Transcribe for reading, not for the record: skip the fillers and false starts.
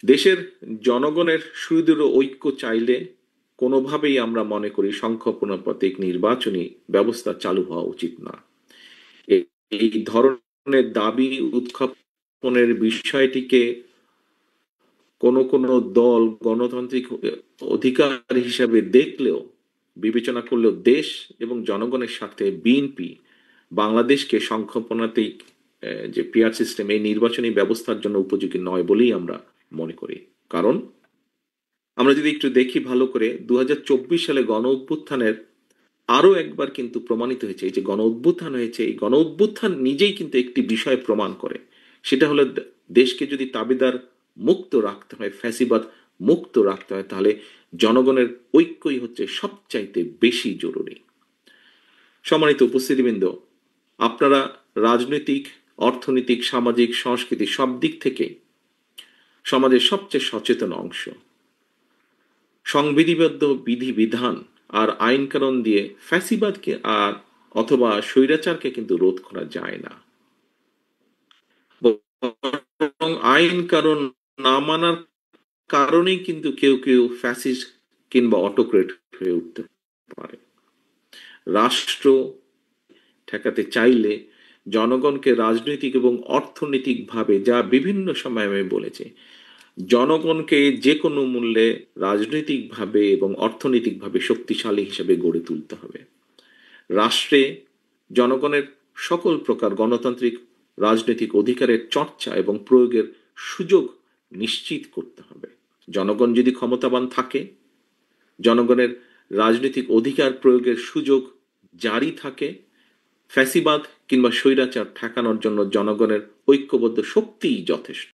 দেশের জনগণের সুদৃঢ় ঐক্য চাইলে কোনোভাবেই আমরা মনে করি সংখ্যানুপাতিক নির্বাচনী ব্যবস্থা চালু হওয়া উচিত না। এই ধরনের দাবি উত্থাপনের বিষয়টিকে কোনো দল গণতান্ত্রিক অধিকার হিসাবে দেখলেও, বিবেচনা করলেও দেশ এবং জনগণের সাথে বিএনপি বাংলাদেশকে সংখ্যানুপাতিক যে পিয়ার সিস্টেম, এই নির্বাচনী ব্যবস্থার জন্য উপযোগী নয় বলেই আমরা মনে করি। কারণ আমরা যদি একটু দেখি ভালো করে, 2024 সালে গণ অভ্যুত্থানের আরো একবার কিন্তু প্রমাণিত হয়েছে, এই যে গণ অভ্যুত্থান হয়েছে, এই গণ অভ্যুত্থান নিজেই কিন্তু একটি বিষয় প্রমাণ করে। সেটা হলো দেশকে যদি তাবেদার মুক্ত রাখতে হয়, ফ্যাসিবাদ মুক্ত রাখতে হয়, তাহলে জনগণের ঐক্যই হচ্ছে সবচাইতে বেশি জরুরি। সম্মানিত উপস্থিতিবৃন্দ, আপনারা রাজনৈতিক, অর্থনৈতিক, সামাজিক, সাংস্কৃতিক সব দিক থেকে সমাজের সবচেয়ে সচেতন অংশ। সংবিধিবদ্ধ বিধিবিধান আর আইন কানুন দিয়ে ফ্যাসিবাদকে আর অথবা স্বৈরাচারকে কিন্তু রোধ করা যায় না। বরং আইন কানুন না মানার কারণেই কিন্তু কেউ কেউ ফ্যাসিস্ট কিংবা অটোক্রেট হয়ে উঠতে পারে। রাষ্ট্র ঠেকাতে চাইলে জনগণকে রাজনৈতিক এবং অর্থনৈতিকভাবে, যা বিভিন্ন সময় আমি বলেছি, জনগণকে যে কোনো মূল্যে রাজনৈতিকভাবে এবং অর্থনৈতিকভাবে শক্তিশালী হিসেবে গড়ে তুলতে হবে। রাষ্ট্রে জনগণের সকল প্রকার গণতান্ত্রিক রাজনৈতিক অধিকারের চর্চা এবং প্রয়োগের সুযোগ নিশ্চিত করতে হবে। জনগণ যদি ক্ষমতাবান থাকে, জনগণের রাজনৈতিক অধিকার প্রয়োগের সুযোগ জারি থাকে, ফ্যাসিবাদ কিংবা স্বৈরাচার ঠেকানোর জন্য জনগণের ঐক্যবদ্ধ শক্তিই যথেষ্ট।